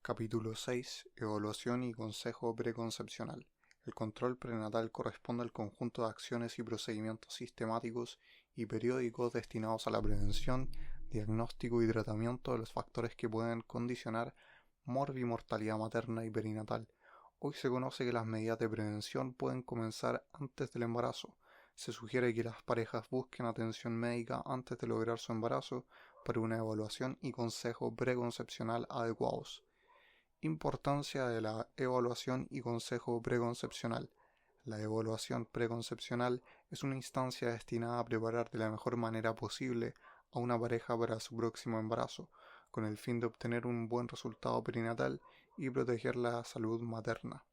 Capítulo 6. Evaluación y consejo preconcepcional. El control prenatal corresponde al conjunto de acciones y procedimientos sistemáticos y periódicos destinados a la prevención, diagnóstico y tratamiento de los factores que pueden condicionar morbimortalidad materna y perinatal. Hoy se conoce que las medidas de prevención pueden comenzar antes del embarazo. Se sugiere que las parejas busquen atención médica antes de lograr su embarazo para una evaluación y consejo preconcepcional adecuados. Importancia de la evaluación y consejo preconcepcional. La evaluación preconcepcional es una instancia destinada a preparar de la mejor manera posible a una pareja para su próximo embarazo, con el fin de obtener un buen resultado perinatal y proteger la salud materna.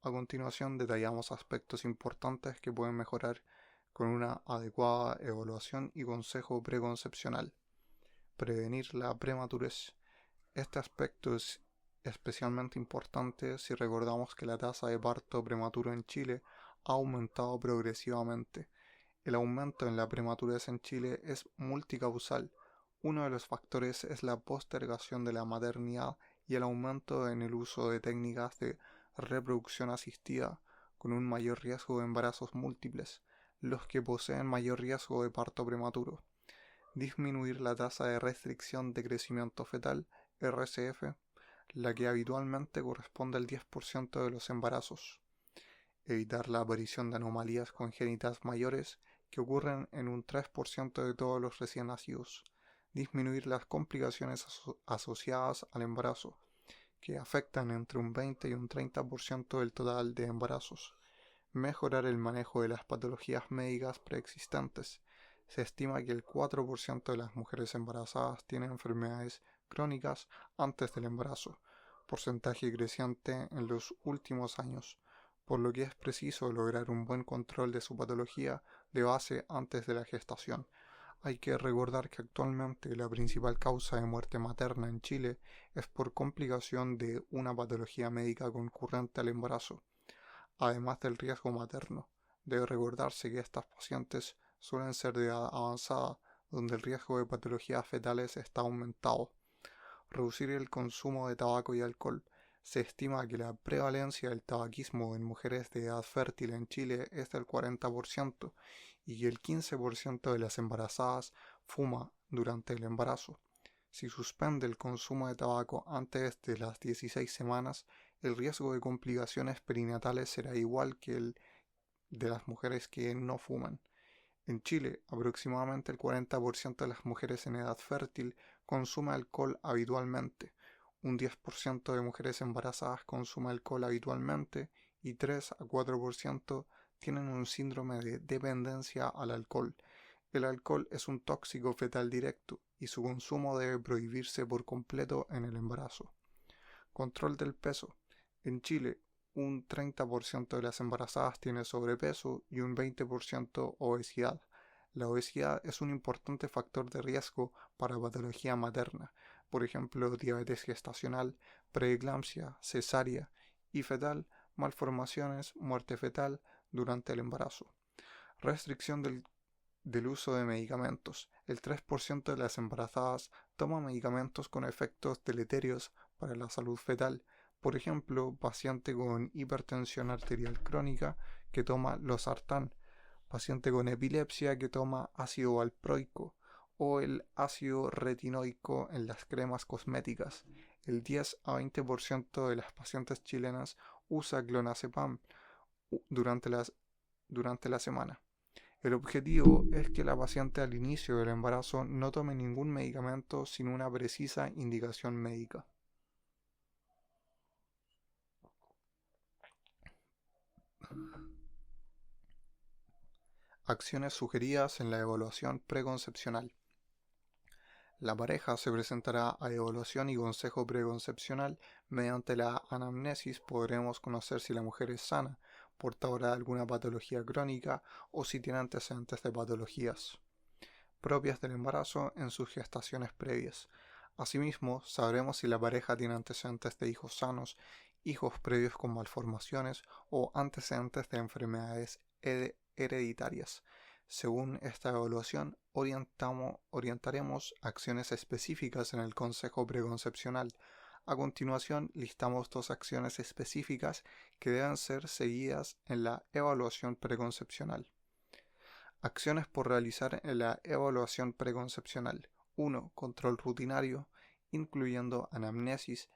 A continuación detallamos aspectos importantes que pueden mejorar con una adecuada evaluación y consejo preconcepcional. Prevenir la prematurez. Este aspecto es especialmente importante si recordamos que la tasa de parto prematuro en Chile ha aumentado progresivamente. El aumento en la prematurez en Chile es multicausal. Uno de los factores es la postergación de la maternidad y el aumento en el uso de técnicas de reproducción asistida con un mayor riesgo de embarazos múltiples, los que poseen mayor riesgo de parto prematuro. Disminuir la tasa de restricción de crecimiento fetal, RCF, la que habitualmente corresponde al 10% de los embarazos. Evitar la aparición de anomalías congénitas mayores que ocurren en un 3% de todos los recién nacidos. Disminuir las complicaciones asociadas al embarazo, que afectan entre un 20 y un 30% del total de embarazos. Mejorar el manejo de las patologías médicas preexistentes. Se estima que el 4% de las mujeres embarazadas tienen enfermedades crónicas antes del embarazo, porcentaje creciente en los últimos años, por lo que es preciso lograr un buen control de su patología de base antes de la gestación. Hay que recordar que actualmente la principal causa de muerte materna en Chile es por complicación de una patología médica concurrente al embarazo. Además del riesgo materno, debe recordarse que estas pacientes suelen ser de edad avanzada, donde el riesgo de patologías fetales está aumentado. Reducir el consumo de tabaco y alcohol. Se estima que la prevalencia del tabaquismo en mujeres de edad fértil en Chile es del 40% y que el 15% de las embarazadas fuma durante el embarazo. Si suspende el consumo de tabaco antes de las 16 semanas, el riesgo de complicaciones perinatales será igual que el de las mujeres que no fuman. En Chile, aproximadamente el 40% de las mujeres en edad fértil consume alcohol habitualmente, un 10% de mujeres embarazadas consume alcohol habitualmente y 3 a 4% tienen un síndrome de dependencia al alcohol. El alcohol es un tóxico fetal directo y su consumo debe prohibirse por completo en el embarazo. Control del peso. En Chile, un 30% de las embarazadas tiene sobrepeso y un 20% obesidad. La obesidad es un importante factor de riesgo para patología materna, por ejemplo, diabetes gestacional, preeclampsia, cesárea y fetal, malformaciones, muerte fetal durante el embarazo. Restricción del uso de medicamentos. El 3% de las embarazadas toma medicamentos con efectos deleterios para la salud fetal. Por ejemplo, paciente con hipertensión arterial crónica que toma losartán, paciente con epilepsia que toma ácido valproico o el ácido retinoico en las cremas cosméticas. El 10 a 20% de las pacientes chilenas usa clonazepam durante la semana. El objetivo es que la paciente al inicio del embarazo no tome ningún medicamento sin una precisa indicación médica. Acciones sugeridas en la evaluación preconcepcional. La pareja se presentará a evaluación y consejo preconcepcional. Mediante la anamnesis podremos conocer si la mujer es sana, portadora de alguna patología crónica o si tiene antecedentes de patologías propias del embarazo en sus gestaciones previas. Asimismo, sabremos si la pareja tiene antecedentes de hijos sanos, hijos previos con malformaciones o antecedentes de enfermedades hereditarias. Según esta evaluación, orientaremos acciones específicas en el consejo preconcepcional. A continuación, listamos 2 acciones específicas que deben ser seguidas en la evaluación preconcepcional. Acciones por realizar en la evaluación preconcepcional. 1. Control rutinario, incluyendo anamnesis,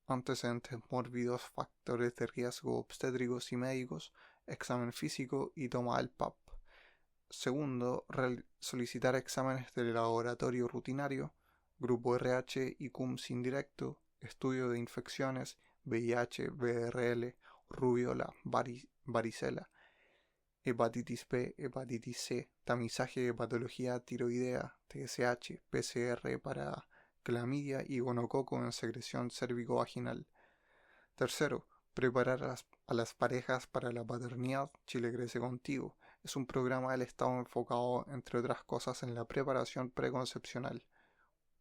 antecedentes mórbidos, factores de riesgo obstétricos y médicos, examen físico y toma del PAP. Segundo, solicitar exámenes de laboratorio rutinario, grupo RH y CUMS indirecto, estudio de infecciones, VIH, VRL, rubiola, varicela, hepatitis B, hepatitis C, tamizaje de patología tiroidea, TSH, PCR para clamidia y gonococo en secreción cérvico-vaginal. Tercero, preparar a las parejas para la paternidad. Chile crece contigo. Es un programa del Estado enfocado, entre otras cosas, en la preparación preconcepcional.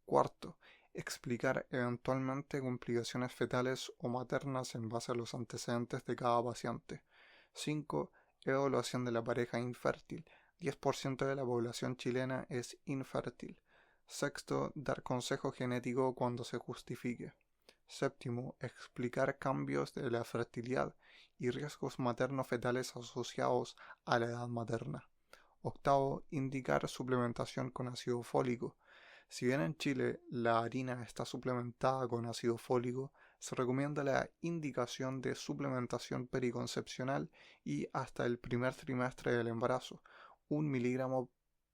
Cuarto, explicar eventualmente complicaciones fetales o maternas en base a los antecedentes de cada paciente. 5. Evaluación de la pareja infértil. 10% de la población chilena es infértil. Sexto, dar consejo genético cuando se justifique. Séptimo, explicar cambios de la fertilidad y riesgos materno-fetales asociados a la edad materna. Octavo, indicar suplementación con ácido fólico. Si bien en Chile la harina está suplementada con ácido fólico, se recomienda la indicación de suplementación periconcepcional y hasta el primer trimestre del embarazo, 1 miligramo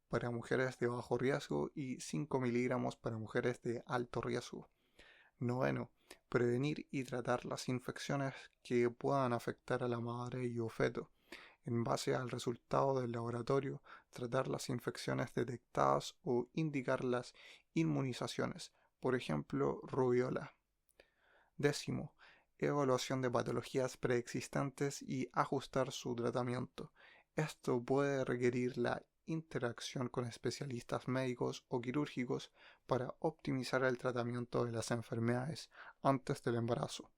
para mujeres de bajo riesgo y 5 miligramos para mujeres de alto riesgo. Noveno, prevenir y tratar las infecciones que puedan afectar a la madre y o feto. En base al resultado del laboratorio, tratar las infecciones detectadas o indicar las inmunizaciones, por ejemplo, rubiola. Décimo, evaluación de patologías preexistentes y ajustar su tratamiento. Esto puede requerir la interacción con especialistas médicos o quirúrgicos para optimizar el tratamiento de las enfermedades antes del embarazo.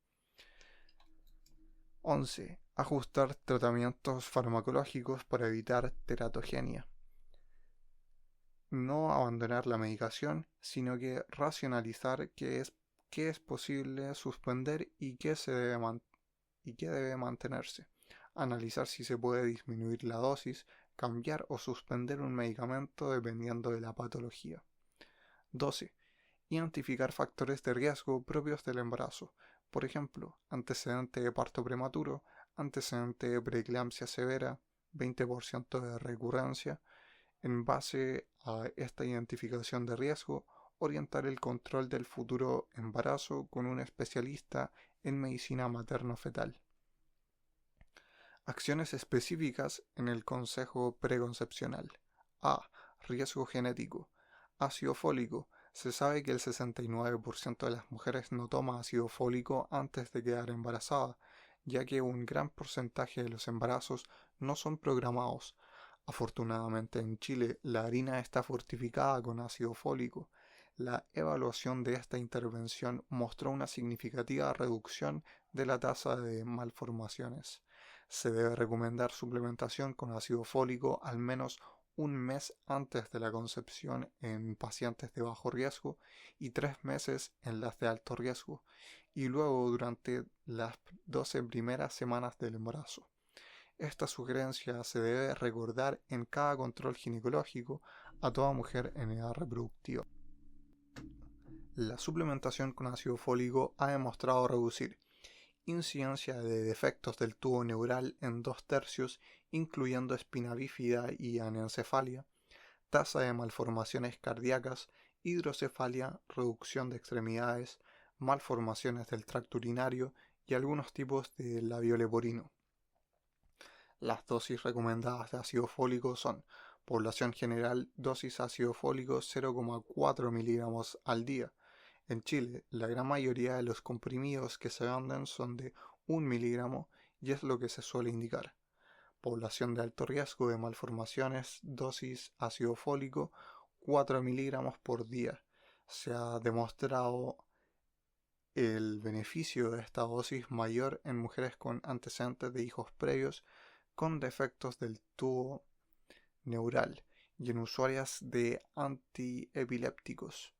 11. Ajustar tratamientos farmacológicos para evitar teratogenia. No abandonar la medicación, sino que racionalizar qué es posible suspender y qué debe mantenerse. Analizar si se puede disminuir la dosis, cambiar o suspender un medicamento dependiendo de la patología. 12. Identificar factores de riesgo propios del embarazo. Por ejemplo, antecedente de parto prematuro, antecedente de preeclampsia severa, 20% de recurrencia. En base a esta identificación de riesgo, orientar el control del futuro embarazo con un especialista en medicina materno-fetal. Acciones específicas en el consejo preconcepcional. A. Riesgo genético. Ácido fólico. Se sabe que el 69% de las mujeres no toma ácido fólico antes de quedar embarazada, ya que un gran porcentaje de los embarazos no son programados. Afortunadamente en Chile la harina está fortificada con ácido fólico. La evaluación de esta intervención mostró una significativa reducción de la tasa de malformaciones. Se debe recomendar suplementación con ácido fólico al menos un mes antes de la concepción en pacientes de bajo riesgo y 3 meses en las de alto riesgo, y luego durante las 12 primeras semanas del embarazo. Esta sugerencia se debe recordar en cada control ginecológico a toda mujer en edad reproductiva. La suplementación con ácido fólico ha demostrado reducir incidencia de defectos del tubo neural en 2/3, incluyendo espina bífida y anencefalia, tasa de malformaciones cardíacas, hidrocefalia, reducción de extremidades, malformaciones del tracto urinario y algunos tipos de labio leporino. Las dosis recomendadas de ácido fólico son: población general, dosis ácido fólico 0,4 miligramos al día. En Chile, la gran mayoría de los comprimidos que se venden son de 1 miligramo y es lo que se suele indicar. Población de alto riesgo de malformaciones, dosis ácido fólico 4 miligramos por día. Se ha demostrado el beneficio de esta dosis mayor en mujeres con antecedentes de hijos previos con defectos del tubo neural y en usuarias de antiepilépticos.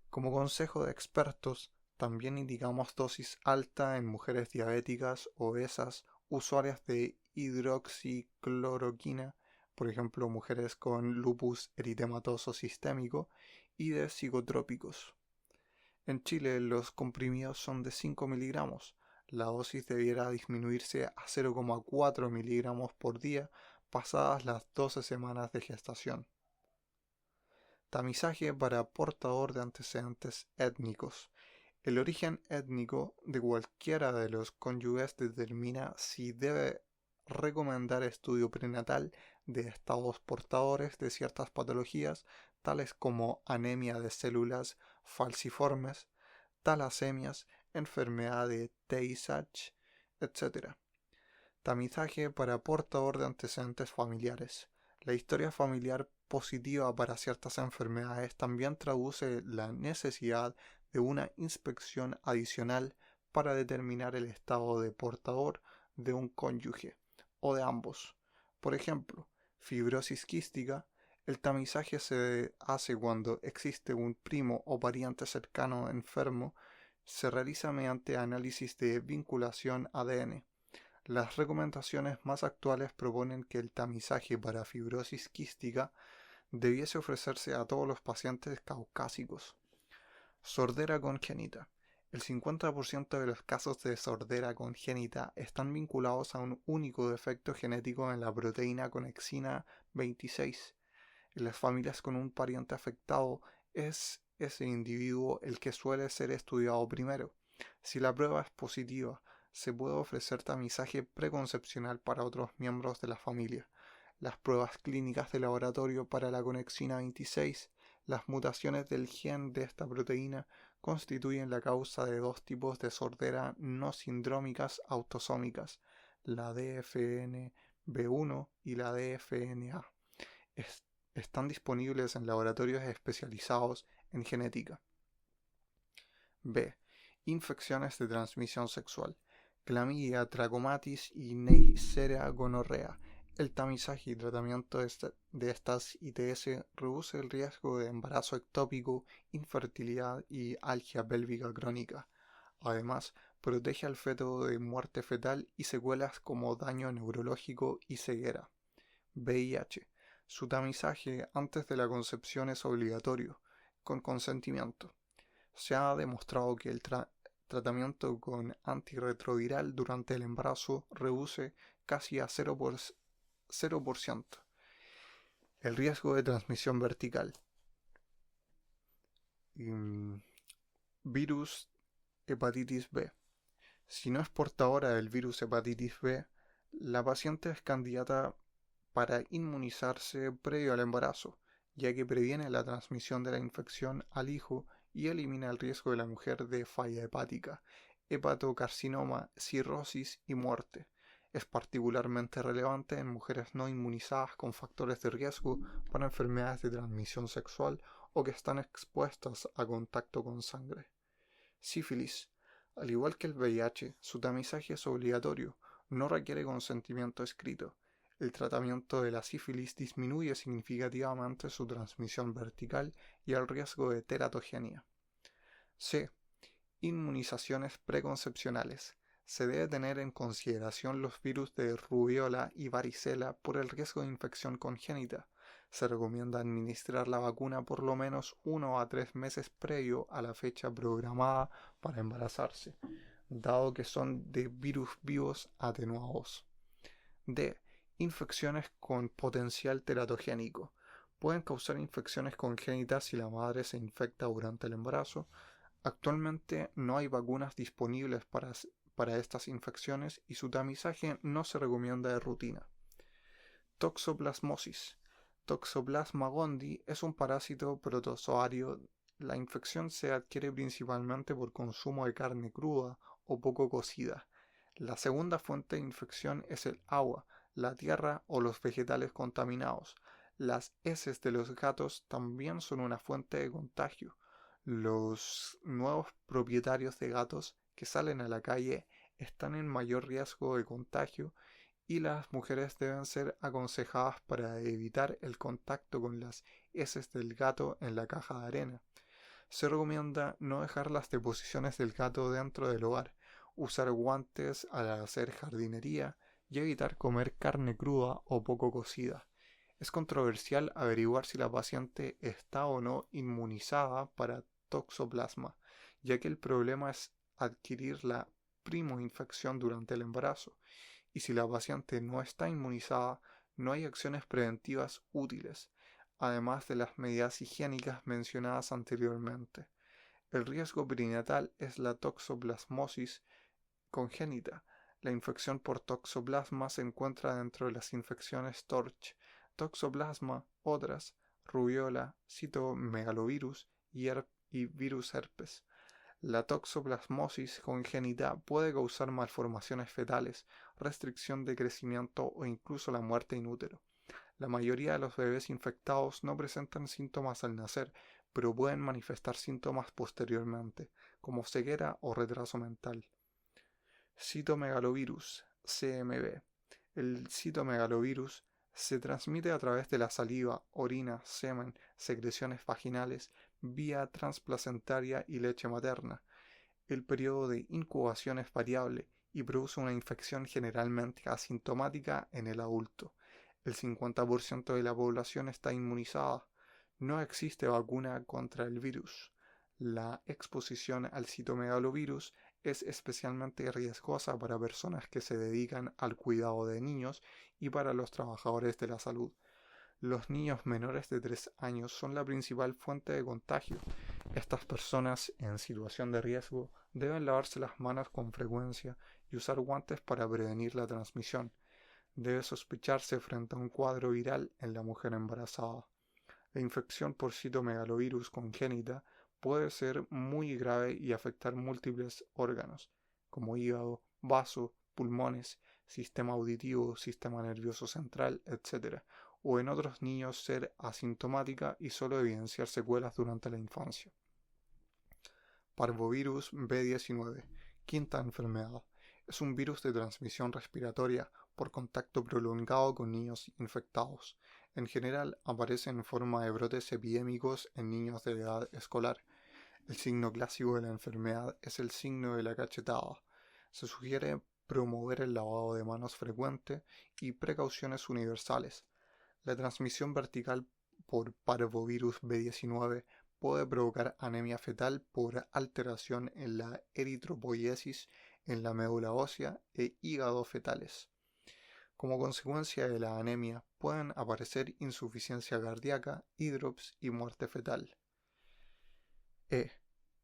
Como consejo de expertos, También indicamos dosis alta en mujeres diabéticas, obesas, usuarias de hidroxicloroquina, por ejemplo mujeres con lupus eritematoso sistémico, y de psicotrópicos. En Chile los comprimidos son de 5 miligramos. La dosis debiera disminuirse a 0,4 miligramos por día pasadas las 12 semanas de gestación. Tamizaje para portador de antecedentes étnicos. El origen étnico de cualquiera de los cónyuges determina si debe recomendar estudio prenatal de estados portadores de ciertas patologías, tales como anemia de células falciformes, talasemias, enfermedad de Tay-Sachs, etc. Tamizaje para portador de antecedentes familiares. La historia familiar positiva para ciertas enfermedades también traduce la necesidad de una inspección adicional para determinar el estado de portador de un cónyuge o de ambos. Por ejemplo, fibrosis quística. El tamizaje se hace cuando existe un primo o pariente cercano enfermo. Se realiza mediante análisis de vinculación ADN. Las recomendaciones más actuales proponen que el tamizaje para fibrosis quística debiese ofrecerse a todos los pacientes caucásicos. Sordera congénita. El 50% de los casos de sordera congénita están vinculados a un único defecto genético en la proteína conexina 26. En las familias con un pariente afectado es ese individuo el que suele ser estudiado primero. Si la prueba es positiva, se puede ofrecer tamizaje preconcepcional para otros miembros de la familia. Las pruebas clínicas de laboratorio para la conexina 26, las mutaciones del gen de esta proteína, constituyen la causa de dos tipos de sordera no sindrómicas autosómicas, la DFNB1 y la DFNA. Están disponibles en laboratorios especializados en genética. B. Infecciones de transmisión sexual. Clamidia, trachomatis y Neisseria gonorrea. El tamizaje y tratamiento de estas ITS reduce el riesgo de embarazo ectópico, infertilidad y algia pélvica crónica. Además, protege al feto de muerte fetal y secuelas como daño neurológico y ceguera. VIH. Su tamizaje antes de la concepción es obligatorio, con consentimiento. Se ha demostrado que el tratamiento con antirretroviral durante el embarazo reduce casi a 0% el riesgo de transmisión vertical. Virus hepatitis B. Si no es portadora del virus hepatitis B, la paciente es candidata para inmunizarse previo al embarazo, ya que previene la transmisión de la infección al hijo y elimina el riesgo de la mujer de falla hepática, hepatocarcinoma, cirrosis y muerte. Es particularmente relevante en mujeres no inmunizadas con factores de riesgo para enfermedades de transmisión sexual o que están expuestas a contacto con sangre. Sífilis. Al igual que el VIH, su tamizaje es obligatorio, no requiere consentimiento escrito. El tratamiento de la sífilis disminuye significativamente su transmisión vertical y el riesgo de teratogenia. C. Inmunizaciones preconcepcionales. Se debe tener en consideración los virus de rubiola y varicela por el riesgo de infección congénita. Se recomienda administrar la vacuna por lo menos 1 a 3 meses previo a la fecha programada para embarazarse, dado que son de virus vivos atenuados. D. Infecciones con potencial teratogénico. Pueden causar infecciones congénitas si la madre se infecta durante el embarazo. Actualmente no hay vacunas disponibles para estas infecciones y su tamizaje no se recomienda de rutina. Toxoplasmosis. Toxoplasma gondii es un parásito protozoario. La infección se adquiere principalmente por consumo de carne cruda o poco cocida. La segunda fuente de infección es el agua, la tierra o los vegetales contaminados. Las heces de los gatos también son una fuente de contagio. Los nuevos propietarios de gatos que salen a la calle están en mayor riesgo de contagio y las mujeres deben ser aconsejadas para evitar el contacto con las heces del gato en la caja de arena. Se recomienda no dejar las deposiciones del gato dentro del hogar, usar guantes al hacer jardinería y evitar comer carne cruda o poco cocida. Es controversial averiguar si la paciente está o no inmunizada para toxoplasma, ya que el problema es adquirir la primoinfección durante el embarazo, y si la paciente no está inmunizada, no hay acciones preventivas útiles, además de las medidas higiénicas mencionadas anteriormente. El riesgo perinatal es la toxoplasmosis congénita. La infección por toxoplasma se encuentra dentro de las infecciones TORCH, toxoplasma, otras, rubiola, citomegalovirus y virus herpes. La toxoplasmosis congénita puede causar malformaciones fetales, restricción de crecimiento o incluso la muerte in útero. La mayoría de los bebés infectados no presentan síntomas al nacer, pero pueden manifestar síntomas posteriormente, como ceguera o retraso mental. Citomegalovirus, CMV. El citomegalovirus se transmite a través de la saliva, orina, semen, secreciones vaginales, vía transplacentaria y leche materna. El periodo de incubación es variable y produce una infección generalmente asintomática en el adulto. El 50% de la población está inmunizada. No existe vacuna contra el virus. La exposición al citomegalovirus es especialmente riesgosa para personas que se dedican al cuidado de niños y para los trabajadores de la salud. Los niños menores de 3 años son la principal fuente de contagio. Estas personas en situación de riesgo deben lavarse las manos con frecuencia y usar guantes para prevenir la transmisión. Debe sospecharse frente a un cuadro viral en la mujer embarazada. La infección por citomegalovirus congénita puede ser muy grave y afectar múltiples órganos, como hígado, vaso, pulmones, sistema auditivo, sistema nervioso central, etc., o en otros niños ser asintomática y solo evidenciar secuelas durante la infancia. Parvovirus B19, quinta enfermedad. Es un virus de transmisión respiratoria por contacto prolongado con niños infectados. En general aparece en forma de brotes epidémicos en niños de edad escolar. El signo clásico de la enfermedad es el signo de la cachetada. Se sugiere promover el lavado de manos frecuente y precauciones universales. La transmisión vertical por parvovirus B19 puede provocar anemia fetal por alteración en la eritropoiesis en la médula ósea e hígado fetales. Como consecuencia de la anemia pueden aparecer insuficiencia cardíaca, hidrops y muerte fetal.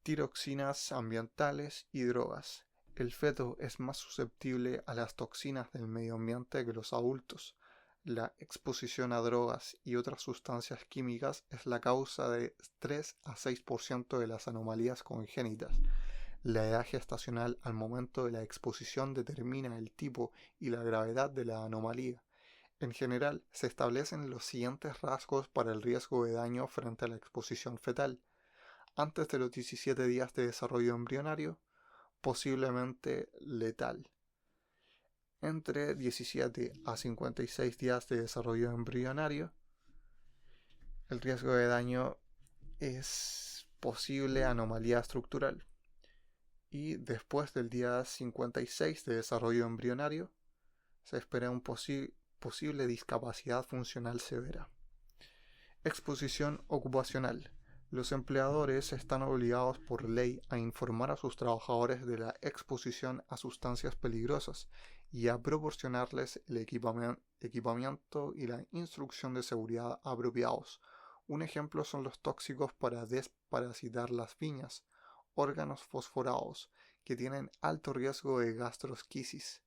Tiroxinas ambientales y drogas. El feto es más susceptible a las toxinas del medio ambiente que los adultos. La exposición a drogas y otras sustancias químicas es la causa de 3 a 6% de las anomalías congénitas. La edad gestacional al momento de la exposición determina el tipo y la gravedad de la anomalía. En general, se establecen los siguientes rasgos para el riesgo de daño frente a la exposición fetal. Antes de los 17 días de desarrollo embrionario, posiblemente letal. Entre 17 a 56 días de desarrollo embrionario, el riesgo de daño es posible anomalía estructural. Y después del día 56 de desarrollo embrionario, se espera una posible discapacidad funcional severa. Exposición ocupacional. Los empleadores están obligados por ley a informar a sus trabajadores de la exposición a sustancias peligrosas y a proporcionarles el equipamiento y la instrucción de seguridad apropiados. Un ejemplo son los tóxicos para desparasitar las viñas, órganos fosforados, que tienen alto riesgo de gastrosquisis.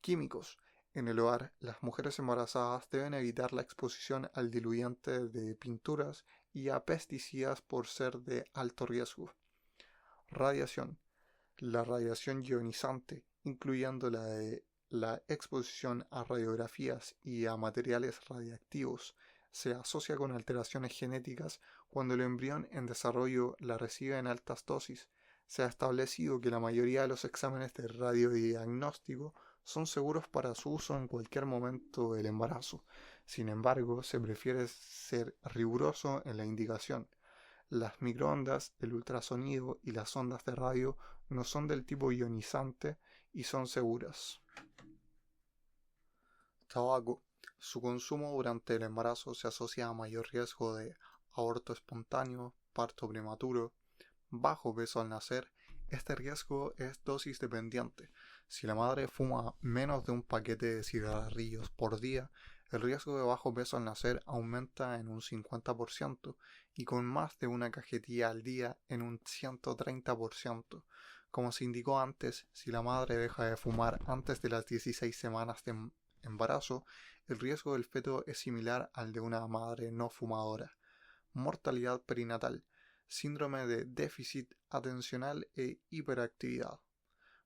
Químicos. En el hogar, las mujeres embarazadas deben evitar la exposición al diluyente de pinturas y a pesticidas por ser de alto riesgo. Radiación. La radiación ionizante, incluyendo la de la exposición a radiografías y a materiales radiactivos, se asocia con alteraciones genéticas cuando el embrión en desarrollo la recibe en altas dosis. Se ha establecido que la mayoría de los exámenes de radiodiagnóstico son seguros para su uso en cualquier momento del embarazo. Sin embargo, se prefiere ser riguroso en la indicación. Las microondas, el ultrasonido y las ondas de radio no son del tipo ionizante y son seguras. Tabaco. Su consumo durante el embarazo se asocia a mayor riesgo de aborto espontáneo, parto prematuro, bajo peso al nacer. Este riesgo es dosis dependiente. Si la madre fuma menos de un paquete de cigarrillos por día, el riesgo de bajo peso al nacer aumenta en un 50% y con más de una cajetilla al día en un 130%. Como se indicó antes, si la madre deja de fumar antes de las 16 semanas de embarazo, el riesgo del feto es similar al de una madre no fumadora. Mortalidad perinatal, síndrome de déficit atencional e hiperactividad.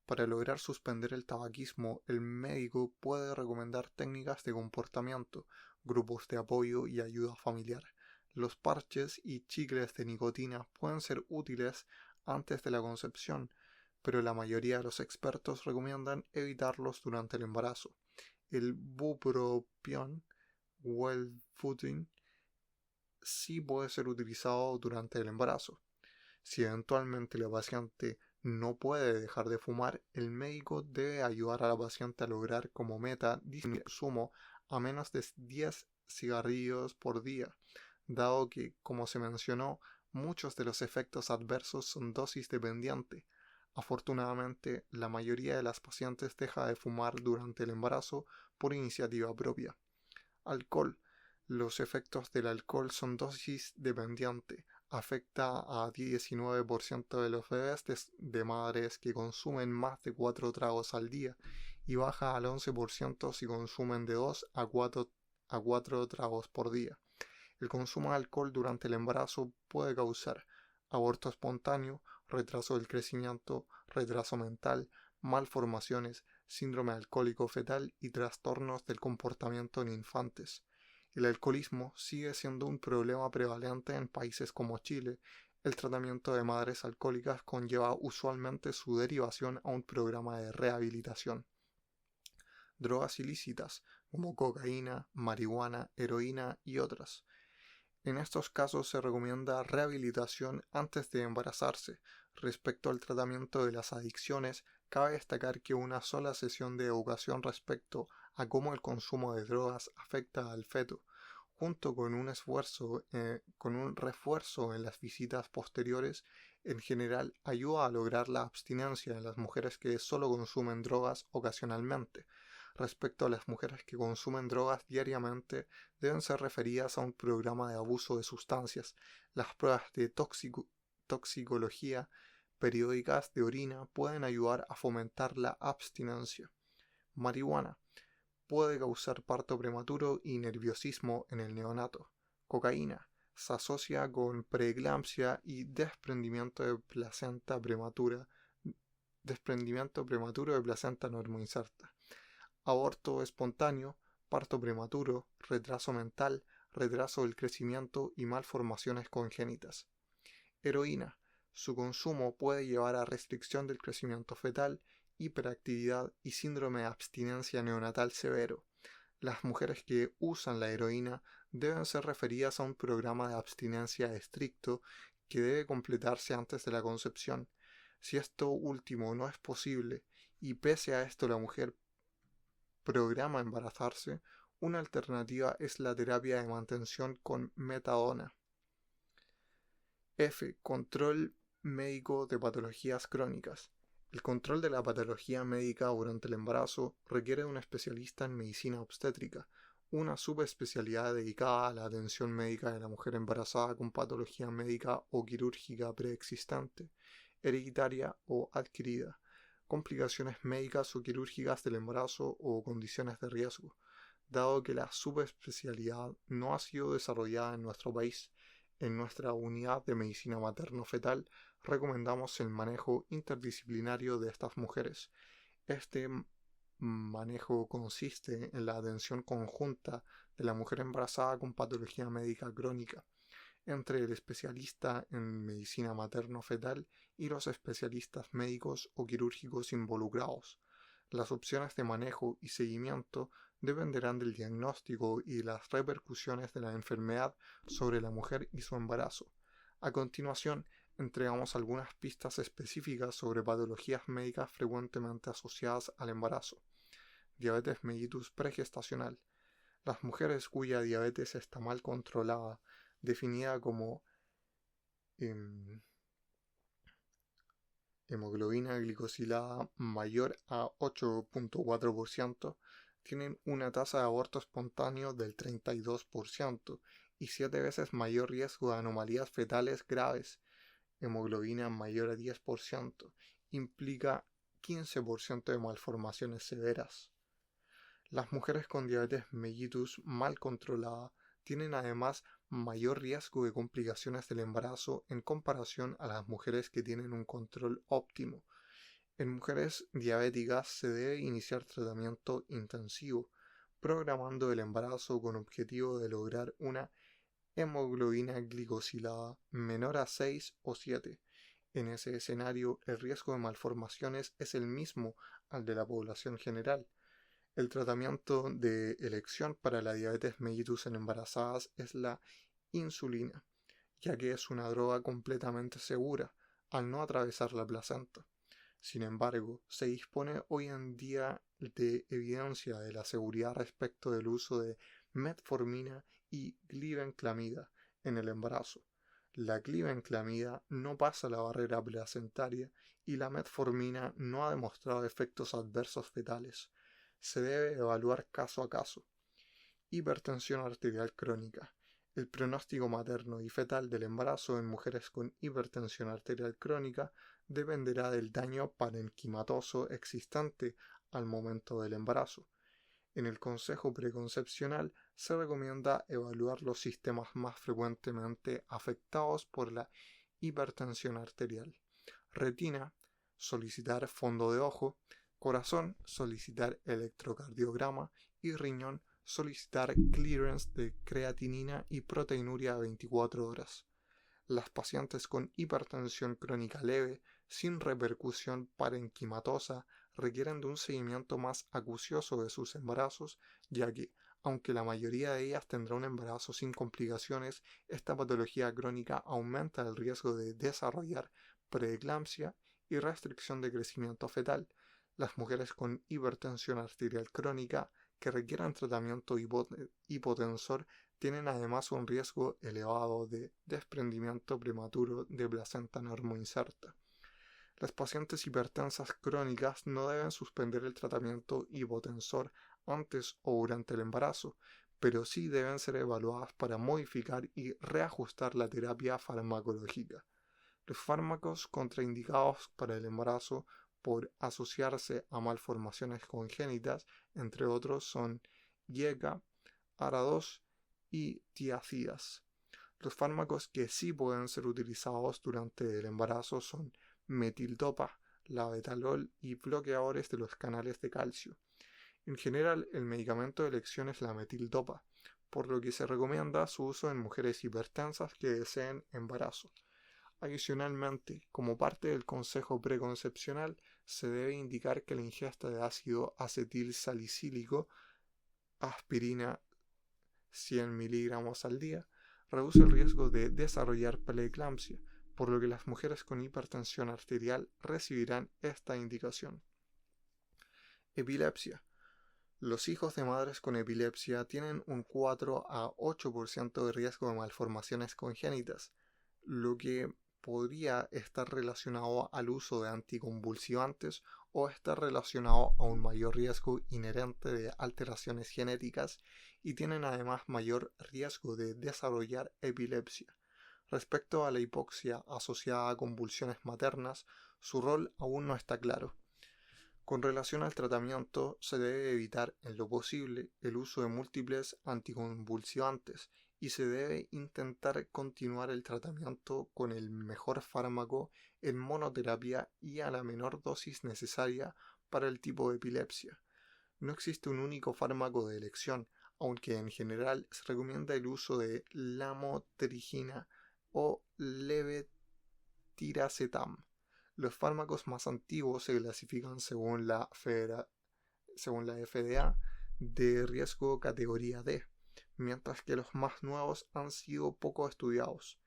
Para lograr suspender el tabaquismo, el médico puede recomendar técnicas de comportamiento, grupos de apoyo y ayuda familiar. Los parches y chicles de nicotina pueden ser útiles antes de la concepción, pero la mayoría de los expertos recomiendan evitarlos durante el embarazo. El bupropión, Wellbutrin, sí puede ser utilizado durante el embarazo. Si eventualmente la paciente no puede dejar de fumar, el médico debe ayudar a la paciente a lograr como meta disminuir el consumo a menos de 10 cigarrillos por día, dado que, como se mencionó, muchos de los efectos adversos son dosis dependientes. Afortunadamente, la mayoría de las pacientes deja de fumar durante el embarazo por iniciativa propia. Alcohol. Los efectos del alcohol son dosis dependientes. Afecta a 19% de los bebés de madres que consumen más de 4 tragos al día y baja al 11% si consumen de 2 a 4 tragos por día. El consumo de alcohol durante el embarazo puede causar aborto espontáneo, retraso del crecimiento, retraso mental, malformaciones, síndrome alcohólico fetal y trastornos del comportamiento en infantes. El alcoholismo sigue siendo un problema prevalente en países como Chile. El tratamiento de madres alcohólicas conlleva usualmente su derivación a un programa de rehabilitación. Drogas ilícitas como cocaína, marihuana, heroína y otras. En estos casos se recomienda rehabilitación antes de embarazarse. Respecto al tratamiento de las adicciones, cabe destacar que una sola sesión de educación respecto a cómo el consumo de drogas afecta al feto, junto con un refuerzo en las visitas posteriores, en general ayuda a lograr la abstinencia en las mujeres que solo consumen drogas ocasionalmente. Respecto a las mujeres que consumen drogas diariamente, deben ser referidas a un programa de abuso de sustancias. Las pruebas de toxicología periódicas de orina pueden ayudar a fomentar la abstinencia. Marihuana. Puede causar parto prematuro y nerviosismo en el neonato. Cocaína. Se asocia con preeclampsia y desprendimiento prematuro de placenta normoinserta. Aborto espontáneo, parto prematuro, retraso mental, retraso del crecimiento y malformaciones congénitas. Heroína. Su consumo puede llevar a restricción del crecimiento fetal, hiperactividad y síndrome de abstinencia neonatal severo. Las mujeres que usan la heroína deben ser referidas a un programa de abstinencia estricto que debe completarse antes de la concepción. Si esto último no es posible y pese a esto la mujer programa embarazarse, una alternativa es la terapia de mantención con metadona. F. Control médico de patologías crónicas. El control de la patología médica durante el embarazo requiere de un especialista en medicina obstétrica, una subespecialidad dedicada a la atención médica de la mujer embarazada con patología médica o quirúrgica preexistente, hereditaria o adquirida, complicaciones médicas o quirúrgicas del embarazo o condiciones de riesgo. Dado que la subespecialidad no ha sido desarrollada en nuestro país, en nuestra unidad de medicina materno-fetal recomendamos el manejo interdisciplinario de estas mujeres. Este manejo consiste en la atención conjunta de la mujer embarazada con patología médica crónica, entre el especialista en medicina materno-fetal y los especialistas médicos o quirúrgicos involucrados. Las opciones de manejo y seguimiento dependerán del diagnóstico y las repercusiones de la enfermedad sobre la mujer y su embarazo. A continuación, entregamos algunas pistas específicas sobre patologías médicas frecuentemente asociadas al embarazo. Diabetes mellitus pregestacional. Las mujeres cuya diabetes está mal controlada, definida como hemoglobina glicosilada mayor a 8.4%, tienen una tasa de aborto espontáneo del 32% y 7 veces mayor riesgo de anomalías fetales graves. Hemoglobina mayor a 10% implica 15% de malformaciones severas. Las mujeres con diabetes mellitus mal controlada tienen además mayor riesgo de complicaciones del embarazo en comparación a las mujeres que tienen un control óptimo. En mujeres diabéticas se debe iniciar tratamiento intensivo, programando el embarazo con objetivo de lograr una hemoglobina glicosilada menor a 6 o 7. En ese escenario, el riesgo de malformaciones es el mismo al de la población general. El tratamiento de elección para la diabetes mellitus en embarazadas es la insulina, ya que es una droga completamente segura al no atravesar la placenta. Sin embargo, se dispone hoy en día de evidencia de la seguridad respecto del uso de metformina y glibenclamida en el embarazo. La glibenclamida no pasa la barrera placentaria y la metformina no ha demostrado efectos adversos fetales. Se debe evaluar caso a caso. Hipertensión arterial crónica. El pronóstico materno y fetal del embarazo en mujeres con hipertensión arterial crónica dependerá del daño parenquimatoso existente al momento del embarazo. En el consejo preconcepcional se recomienda evaluar los sistemas más frecuentemente afectados por la hipertensión arterial. Retina, solicitar fondo de ojo. Corazón, solicitar electrocardiograma y riñón, solicitar clearance de creatinina y proteinuria a 24 horas. Las pacientes con hipertensión crónica leve, sin repercusión parenquimatosa, requieren de un seguimiento más acucioso de sus embarazos, ya que, aunque la mayoría de ellas tendrá un embarazo sin complicaciones, esta patología crónica aumenta el riesgo de desarrollar preeclampsia y restricción de crecimiento fetal. Las mujeres con hipertensión arterial crónica que requieran tratamiento hipotensor tienen además un riesgo elevado de desprendimiento prematuro de placenta normoinserta. Las pacientes hipertensas crónicas no deben suspender el tratamiento hipotensor antes o durante el embarazo, pero sí deben ser evaluadas para modificar y reajustar la terapia farmacológica. Los fármacos contraindicados para el embarazo por asociarse a malformaciones congénitas, entre otros, son IECA, ARA2 y tiazidas. Los fármacos que sí pueden ser utilizados durante el embarazo son metildopa, labetalol y bloqueadores de los canales de calcio. En general, el medicamento de elección es la metildopa, por lo que se recomienda su uso en mujeres hipertensas que deseen embarazo. Adicionalmente, como parte del consejo preconcepcional, se debe indicar que la ingesta de ácido acetilsalicílico, aspirina 100 miligramos al día, reduce el riesgo de desarrollar preeclampsia, por lo que las mujeres con hipertensión arterial recibirán esta indicación. Epilepsia. Los hijos de madres con epilepsia tienen un 4 a 8% de riesgo de malformaciones congénitas, lo que podría estar relacionado al uso de anticonvulsivantes o estar relacionado a un mayor riesgo inherente de alteraciones genéticas y tienen además mayor riesgo de desarrollar epilepsia. Respecto a la hipoxia asociada a convulsiones maternas, su rol aún no está claro. Con relación al tratamiento, se debe evitar en lo posible el uso de múltiples anticonvulsivantes y se debe intentar continuar el tratamiento con el mejor fármaco en monoterapia y a la menor dosis necesaria para el tipo de epilepsia. No existe un único fármaco de elección, aunque en general se recomienda el uso de lamotrigina o levetiracetam. Los fármacos más antiguos se clasifican según la FDA de riesgo categoría D, mientras que los más nuevos han sido poco estudiados.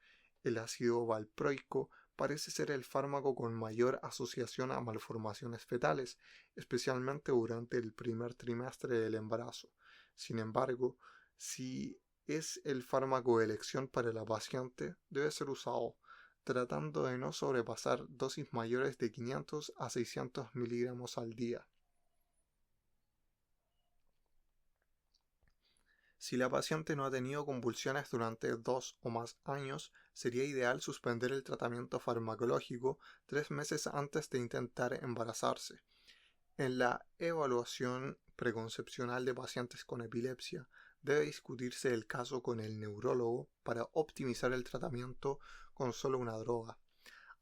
El ácido valproico parece ser el fármaco con mayor asociación a malformaciones fetales, especialmente durante el primer trimestre del embarazo. Sin embargo, si es el fármaco de elección para la paciente, debe ser usado, tratando de no sobrepasar dosis mayores de 500 a 600 miligramos al día. Si la paciente no ha tenido convulsiones durante 2 o más años, sería ideal suspender el tratamiento farmacológico 3 meses antes de intentar embarazarse. En la evaluación preconcepcional de pacientes con epilepsia, debe discutirse el caso con el neurólogo para optimizar el tratamiento con solo una droga.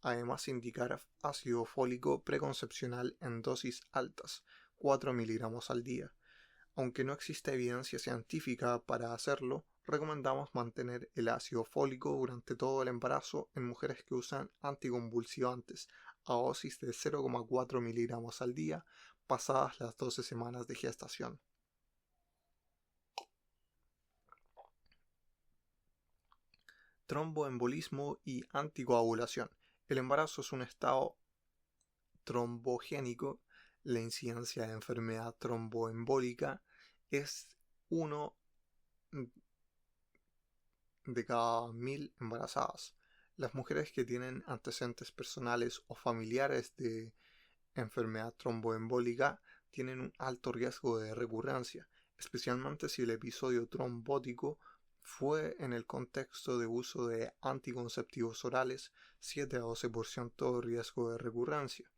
Además, indicar ácido fólico preconcepcional en dosis altas, 4 miligramos al día. Aunque no existe evidencia científica para hacerlo, recomendamos mantener el ácido fólico durante todo el embarazo en mujeres que usan anticonvulsivantes a dosis de 0,4 miligramos al día pasadas las 12 semanas de gestación. Tromboembolismo y anticoagulación. El embarazo es un estado trombogénico. La incidencia de enfermedad tromboembólica es 1 de cada 1000 embarazadas. Las mujeres que tienen antecedentes personales o familiares de enfermedad tromboembólica tienen un alto riesgo de recurrencia, especialmente si el episodio trombótico fue en el contexto de uso de anticonceptivos orales, 7 a 12% de riesgo de recurrencia.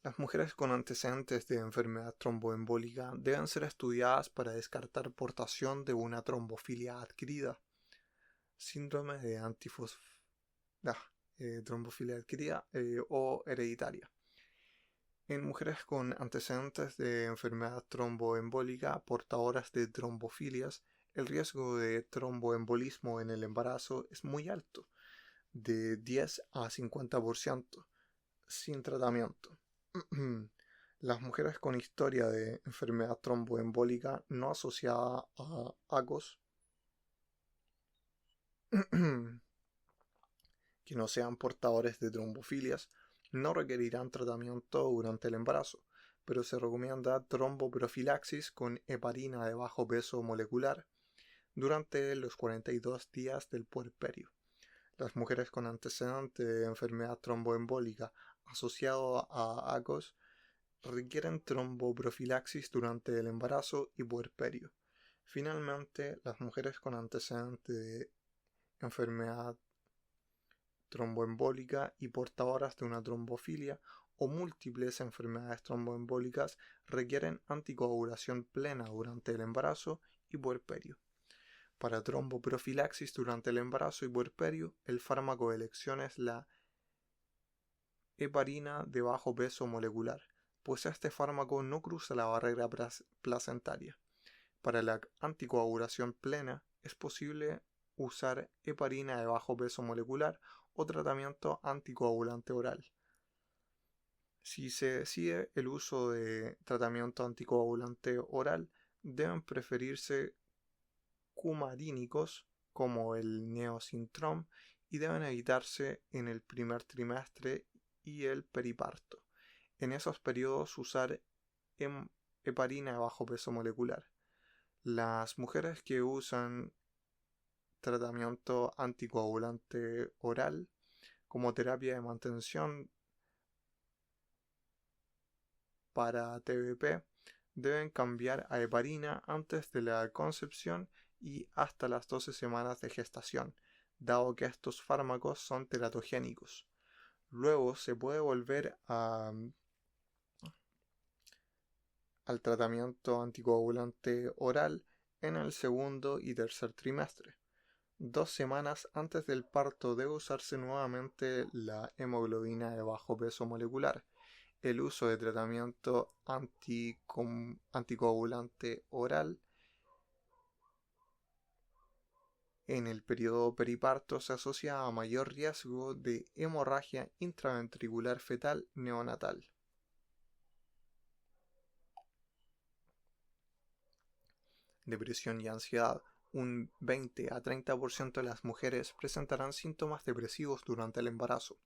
Las mujeres con antecedentes de enfermedad tromboembólica deben ser estudiadas para descartar portación de una trombofilia adquirida, síndrome de trombofilia adquirida o hereditaria. En mujeres con antecedentes de enfermedad tromboembólica portadoras de trombofilias, el riesgo de tromboembolismo en el embarazo es muy alto, de 10 a 50%, sin tratamiento. Las mujeres con historia de enfermedad tromboembólica no asociada a ACOS que no sean portadores de trombofilias no requerirán tratamiento durante el embarazo, pero se recomienda tromboprofilaxis con heparina de bajo peso molecular durante los 42 días del puerperio. Las mujeres con antecedente de enfermedad tromboembólica asociado a ACOS requieren tromboprofilaxis durante el embarazo y puerperio. Finalmente, las mujeres con antecedente de enfermedad tromboembólica y portadoras de una trombofilia o múltiples enfermedades tromboembólicas requieren anticoagulación plena durante el embarazo y puerperio. Para tromboprofilaxis durante el embarazo y puerperio, el fármaco de elección es la heparina de bajo peso molecular, pues este fármaco no cruza la barrera placentaria. Para la anticoagulación plena es posible usar heparina de bajo peso molecular o tratamiento anticoagulante oral. Si se decide el uso de tratamiento anticoagulante oral, deben preferirse cumarínicos como el neosintrom y deben evitarse en el primer trimestre y el periparto. En esos periodos usar heparina de bajo peso molecular. Las mujeres que usan tratamiento anticoagulante oral como terapia de mantención para TBP deben cambiar a heparina antes de la concepción y hasta las 12 semanas de gestación, dado que estos fármacos son teratogénicos. Luego se puede volver al tratamiento anticoagulante oral en el segundo y tercer trimestre. 2 semanas antes del parto debe usarse nuevamente la hemoglobina de bajo peso molecular. El uso de tratamiento anticoagulante oral en el periodo periparto se asocia a mayor riesgo de hemorragia intraventricular fetal neonatal. Depresión y ansiedad. un 20 a 30% de las mujeres presentarán síntomas depresivos durante el embarazo.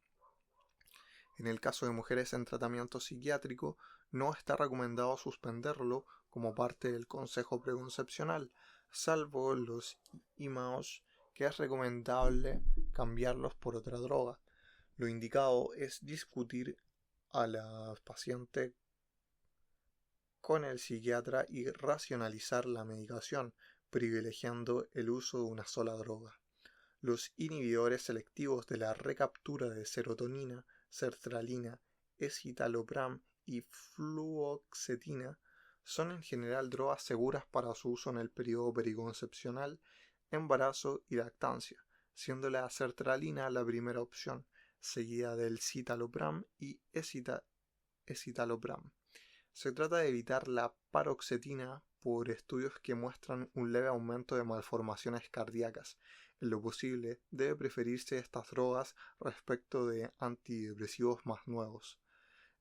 En el caso de mujeres en tratamiento psiquiátrico, no está recomendado suspenderlo como parte del consejo preconcepcional, salvo los IMAOs, que es recomendable cambiarlos por otra droga. Lo indicado es discutir a la paciente con el psiquiatra y racionalizar la medicación, privilegiando el uso de una sola droga. Los inhibidores selectivos de la recaptura de serotonina, sertralina, escitalopram y fluoxetina son en general drogas seguras para su uso en el periodo periconcepcional, embarazo y lactancia, siendo la sertralina la primera opción, seguida del citalopram y escitalopram. Se trata de evitar la paroxetina por estudios que muestran un leve aumento de malformaciones cardíacas. En lo posible, debe preferirse estas drogas respecto de antidepresivos más nuevos.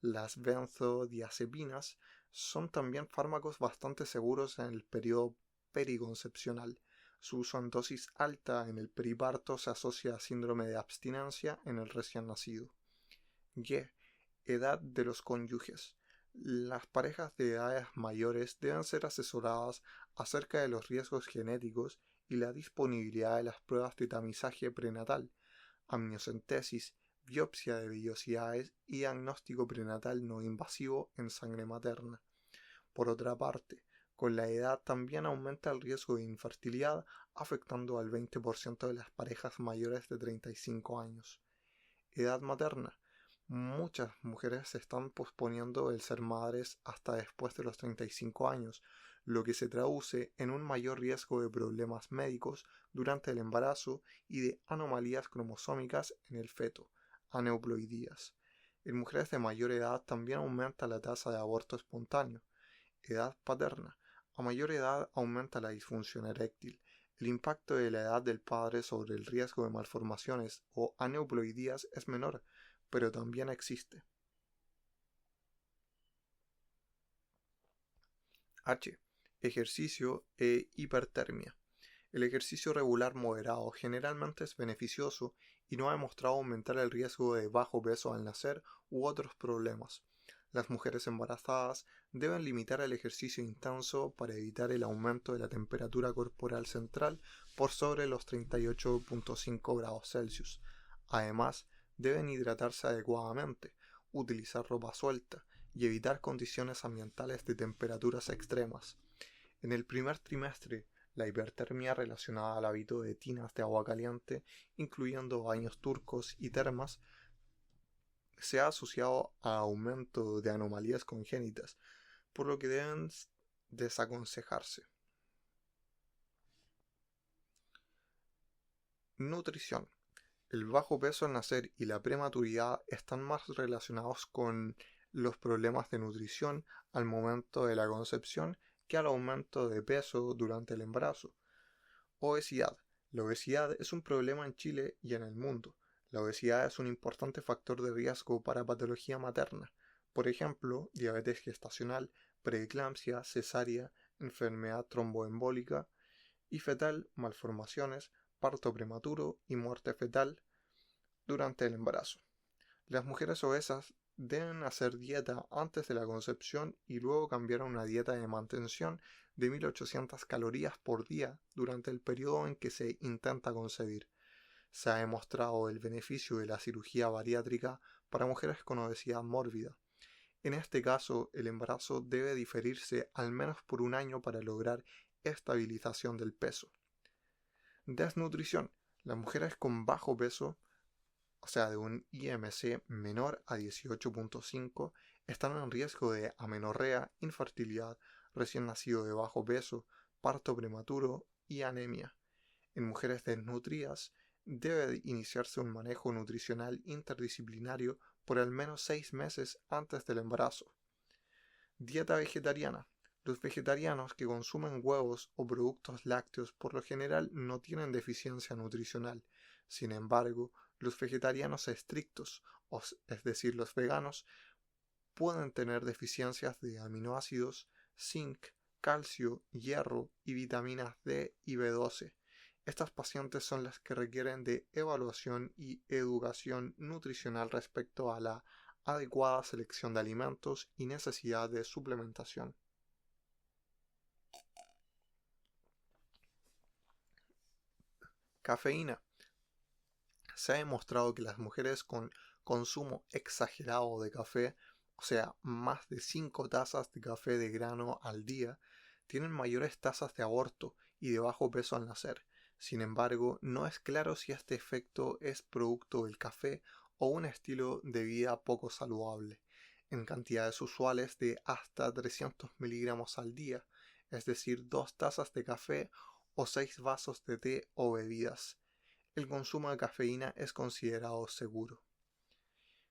Las benzodiazepinas son también fármacos bastante seguros en el periodo periconcepcional. Su uso en dosis alta en el periparto se asocia a síndrome de abstinencia en el recién nacido. Edad de los cónyuges. Las parejas de edades mayores deben ser asesoradas acerca de los riesgos genéticos y la disponibilidad de las pruebas de tamizaje prenatal, amniocentesis, biopsia de vellosidades y diagnóstico prenatal no invasivo en sangre materna. Por otra parte, con la edad también aumenta el riesgo de infertilidad, afectando al 20% de las parejas mayores de 35 años. Edad materna. Muchas mujeres están posponiendo el ser madres hasta después de los 35 años, lo que se traduce en un mayor riesgo de problemas médicos durante el embarazo y de anomalías cromosómicas en el feto, aneuploidías. En mujeres de mayor edad también aumenta la tasa de aborto espontáneo. Edad paterna. A mayor edad aumenta la disfunción eréctil. El impacto de la edad del padre sobre el riesgo de malformaciones o aneuploidías es menor, pero también existe. H. Ejercicio e hipertermia. El ejercicio regular moderado generalmente es beneficioso y no ha demostrado aumentar el riesgo de bajo peso al nacer u otros problemas. Las mujeres embarazadas deben limitar el ejercicio intenso para evitar el aumento de la temperatura corporal central por sobre los 38.5 grados Celsius. Además, deben hidratarse adecuadamente, utilizar ropa suelta y evitar condiciones ambientales de temperaturas extremas. En el primer trimestre, la hipertermia relacionada al hábito de tinas de agua caliente, incluyendo baños turcos y termas, se ha asociado a aumento de anomalías congénitas, por lo que deben desaconsejarse. Nutrición. El bajo peso al nacer y la prematuridad están más relacionados con los problemas de nutrición al momento de la concepción que al aumento de peso durante el embarazo. Obesidad. La obesidad es un problema en Chile y en el mundo. La obesidad es un importante factor de riesgo para patología materna, por ejemplo, diabetes gestacional, preeclampsia, cesárea, enfermedad tromboembólica y fetal, malformaciones, parto prematuro y muerte fetal durante el embarazo. Las mujeres obesas deben hacer dieta antes de la concepción y luego cambiar a una dieta de mantención de 1800 calorías por día durante el periodo en que se intenta concebir. Se ha demostrado el beneficio de la cirugía bariátrica para mujeres con obesidad mórbida. En este caso, el embarazo debe diferirse al menos por un año para lograr estabilización del peso. Desnutrición. Las mujeres con bajo peso, o sea, de un IMC menor a 18.5, están en riesgo de amenorrea, infertilidad, recién nacido de bajo peso, parto prematuro y anemia. En mujeres desnutridas, debe iniciarse un manejo nutricional interdisciplinario por al menos 6 meses antes del embarazo. Dieta vegetariana. Los vegetarianos que consumen huevos o productos lácteos por lo general no tienen deficiencia nutricional. Sin embargo, los vegetarianos estrictos, es decir, los veganos, pueden tener deficiencias de aminoácidos, zinc, calcio, hierro y vitaminas D y B12. Estas pacientes son las que requieren de evaluación y educación nutricional respecto a la adecuada selección de alimentos y necesidad de suplementación. Cafeína. Se ha demostrado que las mujeres con consumo exagerado de café, o sea, más de 5 tazas de café de grano al día, tienen mayores tasas de aborto y de bajo peso al nacer. Sin embargo, no es claro si este efecto es producto del café o un estilo de vida poco saludable, en cantidades usuales de hasta 300 miligramos al día, es decir, 2 tazas de café o 6 vasos de té o bebidas. El consumo de cafeína es considerado seguro.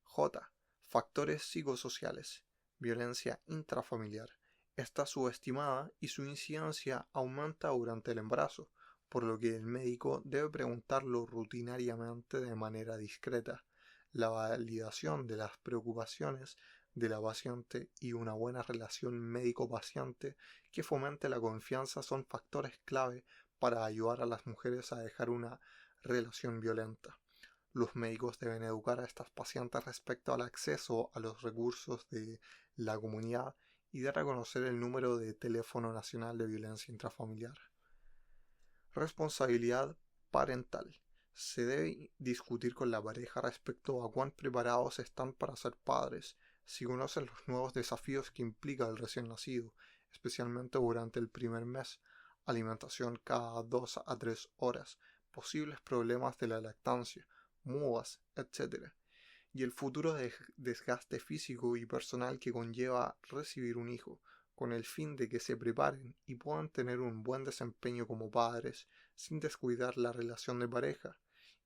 J. Factores psicosociales. Violencia intrafamiliar. Está subestimada y su incidencia aumenta durante el embarazo, por lo que el médico debe preguntarlo rutinariamente de manera discreta. La validación de las preocupaciones de la paciente y una buena relación médico-paciente que fomente la confianza son factores clave para ayudar a las mujeres a dejar una relación violenta. Los médicos deben educar a estas pacientes respecto al acceso a los recursos de la comunidad y de reconocer el número de teléfono nacional de violencia intrafamiliar. Responsabilidad parental. Se debe discutir con la pareja respecto a cuán preparados están para ser padres, si conocen los nuevos desafíos que implica el recién nacido, especialmente durante el primer mes, alimentación cada 2 a 3 horas, posibles problemas de la lactancia, mudas, etc. y el futuro desgaste físico y personal que conlleva recibir un hijo, con el fin de que se preparen y puedan tener un buen desempeño como padres, sin descuidar la relación de pareja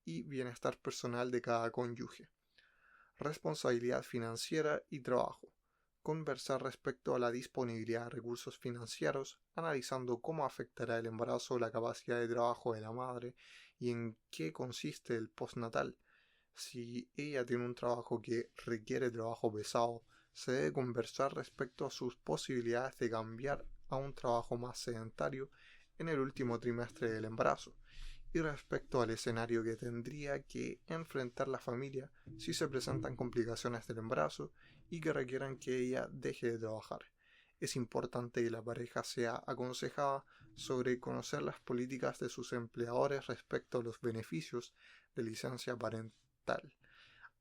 y bienestar personal de cada cónyuge. Responsabilidad financiera y trabajo. Conversar respecto a la disponibilidad de recursos financieros, analizando cómo afectará el embarazo la capacidad de trabajo de la madre y en qué consiste el postnatal. Si ella tiene un trabajo que requiere trabajo pesado, se debe conversar respecto a sus posibilidades de cambiar a un trabajo más sedentario en el último trimestre del embarazo, y respecto al escenario que tendría que enfrentar la familia si se presentan complicaciones del embarazo y que requieran que ella deje de trabajar. Es importante que la pareja sea aconsejada sobre conocer las políticas de sus empleadores respecto a los beneficios de licencia parental,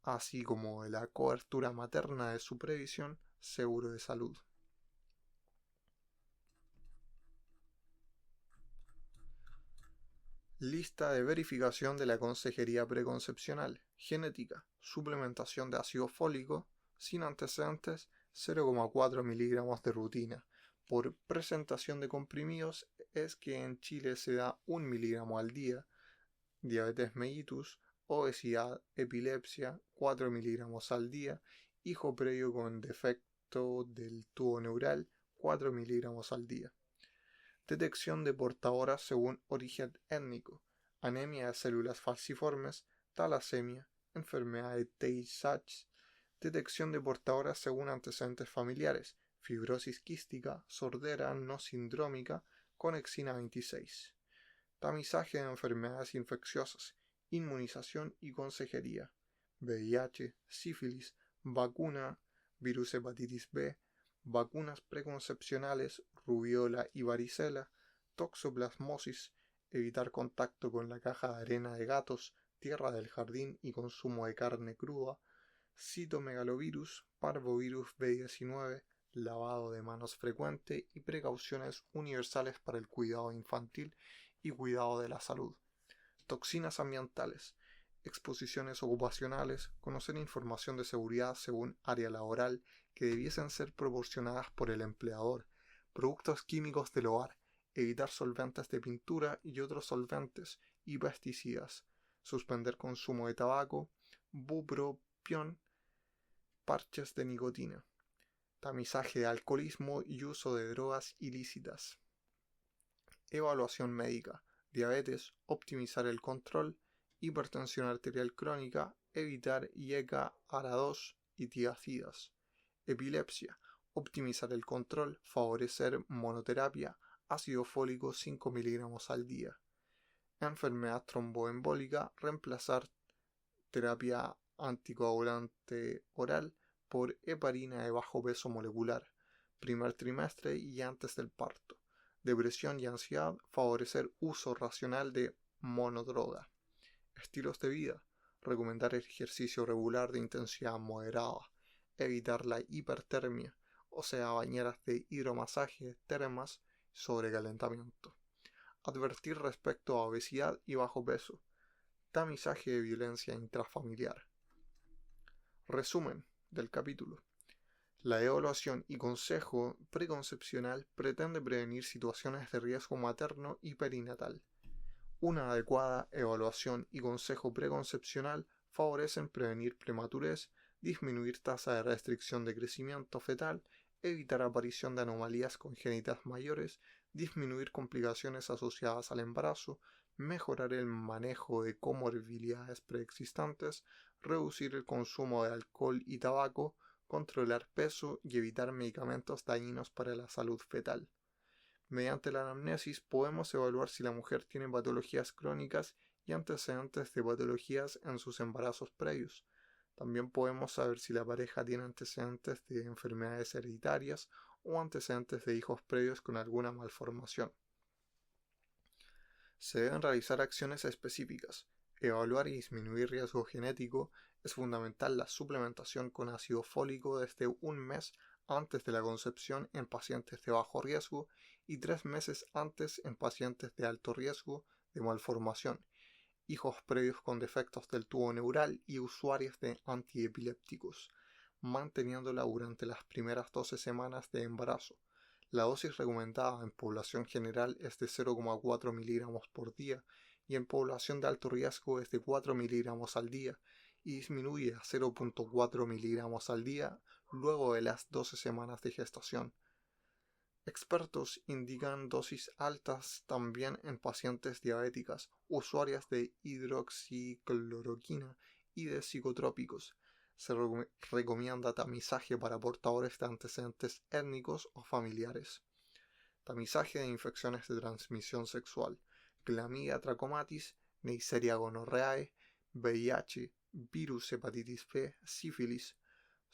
así como de la cobertura materna de su previsión, seguro de salud. Lista de verificación de la consejería preconcepcional, genética, suplementación de ácido fólico, sin antecedentes, 0,4 miligramos de rutina. Por presentación de comprimidos es que en Chile se da 1 miligramo al día, diabetes mellitus, obesidad, epilepsia, 4 miligramos al día, hijo previo con defecto del tubo neural, 4 miligramos al día. Detección de portadoras según origen étnico, anemia de células falciformes, talasemia, enfermedad de Tay-Sachs, detección de portadoras según antecedentes familiares, fibrosis quística, sordera no sindrómica, conexina 26, tamizaje de enfermedades infecciosas, inmunización y consejería, VIH, sífilis, vacuna, virus hepatitis B, vacunas preconcepcionales, rubiola y varicela, toxoplasmosis, evitar contacto con la caja de arena de gatos, tierra del jardín y consumo de carne cruda, citomegalovirus, parvovirus B19, lavado de manos frecuente y precauciones universales para el cuidado infantil y cuidado de la salud. Toxinas ambientales, exposiciones ocupacionales, conocer información de seguridad según área laboral que debiesen ser proporcionadas por el empleador, productos químicos del hogar, evitar solventes de pintura y otros solventes y pesticidas, suspender consumo de tabaco, bupropión, parches de nicotina, tamizaje de alcoholismo y uso de drogas ilícitas. Evaluación médica, diabetes, optimizar el control, hipertensión arterial crónica, evitar IECA, ARA2 y tiazidas, epilepsia, Optimizar el control, favorecer monoterapia, ácido fólico 5 miligramos al día. Enfermedad tromboembólica, reemplazar terapia anticoagulante oral por heparina de bajo peso molecular, primer trimestre y antes del parto. Depresión y ansiedad, favorecer uso racional de monodroga. Estilos de vida, recomendar ejercicio regular de intensidad moderada, evitar la hipertermia, o sea, bañeras de hidromasaje, termas, sobrecalentamiento. Advertir respecto a obesidad y bajo peso. Tamizaje de violencia intrafamiliar. Resumen del capítulo. La evaluación y consejo preconcepcional pretende prevenir situaciones de riesgo materno y perinatal. Una adecuada evaluación y consejo preconcepcional favorecen prevenir prematurez, disminuir tasa de restricción de crecimiento fetal, evitar aparición de anomalías congénitas mayores, disminuir complicaciones asociadas al embarazo, mejorar el manejo de comorbilidades preexistentes, reducir el consumo de alcohol y tabaco, controlar peso y evitar medicamentos dañinos para la salud fetal. Mediante la anamnesis podemos evaluar si la mujer tiene patologías crónicas y antecedentes de patologías en sus embarazos previos. También podemos saber si la pareja tiene antecedentes de enfermedades hereditarias o antecedentes de hijos previos con alguna malformación. Se deben realizar acciones específicas. Evaluar y disminuir riesgo genético. Es fundamental la suplementación con ácido fólico desde un mes antes de la concepción en pacientes de bajo riesgo y 3 meses antes en pacientes de alto riesgo de malformación, hijos previos con defectos del tubo neural y usuarios de antiepilépticos, manteniéndola durante las primeras 12 semanas de embarazo. La dosis recomendada en población general es de 0,4 miligramos por día y en población de alto riesgo es de 4 miligramos al día y disminuye a 0,4 miligramos al día luego de las 12 semanas de gestación. Expertos indican dosis altas también en pacientes diabéticas, usuarias de hidroxicloroquina y de psicotrópicos. Se recomienda tamizaje para portadores de antecedentes étnicos o familiares. Tamizaje de infecciones de transmisión sexual, clamidia trachomatis, Neisseria gonorrhoeae, VIH, virus hepatitis B, sífilis.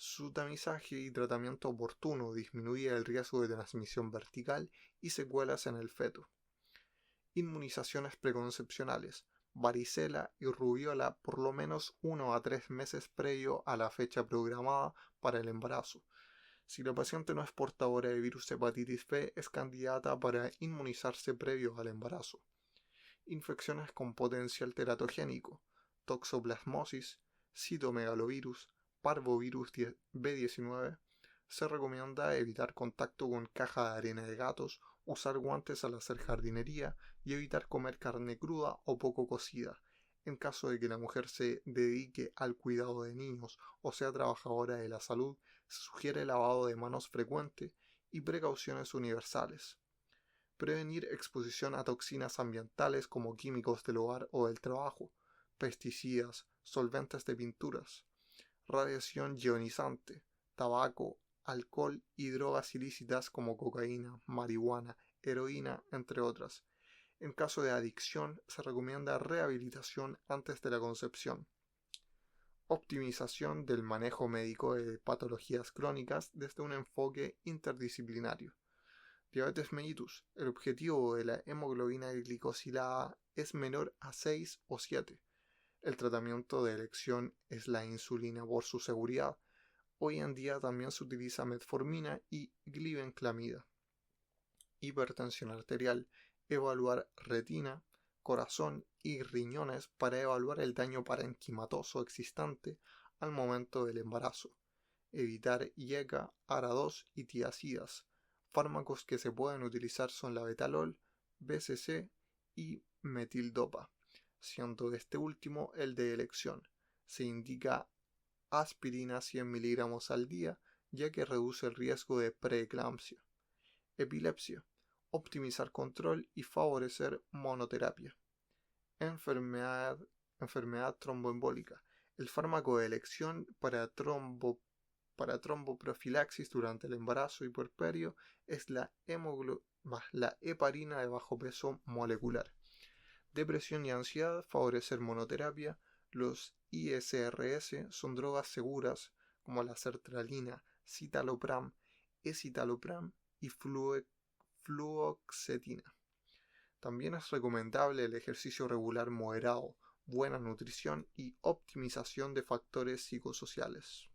Su tamizaje y tratamiento oportuno disminuye el riesgo de transmisión vertical y secuelas en el feto. Inmunizaciones preconcepcionales, varicela y rubiola por lo menos 1 a 3 meses previo a la fecha programada para el embarazo. Si la paciente no es portadora de virus hepatitis B, es candidata para inmunizarse previo al embarazo. Infecciones con potencial teratogénico, toxoplasmosis, citomegalovirus, parvovirus B19, se recomienda evitar contacto con caja de arena de gatos, usar guantes al hacer jardinería y evitar comer carne cruda o poco cocida. En caso de que la mujer se dedique al cuidado de niños o sea trabajadora de la salud, se sugiere lavado de manos frecuente y precauciones universales. Prevenir exposición a toxinas ambientales como químicos del hogar o del trabajo, pesticidas, solventes de pinturas, radiación ionizante, tabaco, alcohol y drogas ilícitas como cocaína, marihuana, heroína, entre otras. En caso de adicción, se recomienda rehabilitación antes de la concepción. Optimización del manejo médico de patologías crónicas desde un enfoque interdisciplinario. Diabetes mellitus. El objetivo de la hemoglobina glicosilada es menor a 6 o 7. El tratamiento de elección es la insulina por su seguridad. Hoy en día también se utiliza metformina y glibenclamida. Hipertensión arterial. Evaluar retina, corazón y riñones para evaluar el daño parenquimatoso existente al momento del embarazo. Evitar IECA, ARA2 y tiazidas. Fármacos que se pueden utilizar son la betalol, BCC y metildopa, siendo este último el de elección. Se indica aspirina 100 miligramos al día, ya que reduce el riesgo de preeclampsia. Epilepsia. Optimizar control y favorecer monoterapia. Enfermedad tromboembólica. El fármaco de elección para para tromboprofilaxis durante el embarazo y puerperio es la heparina de bajo peso molecular. Depresión y ansiedad, favorecer monoterapia. Los ISRS son drogas seguras como la sertralina, citalopram, escitalopram y fluoxetina. También es recomendable el ejercicio regular moderado, buena nutrición y optimización de factores psicosociales.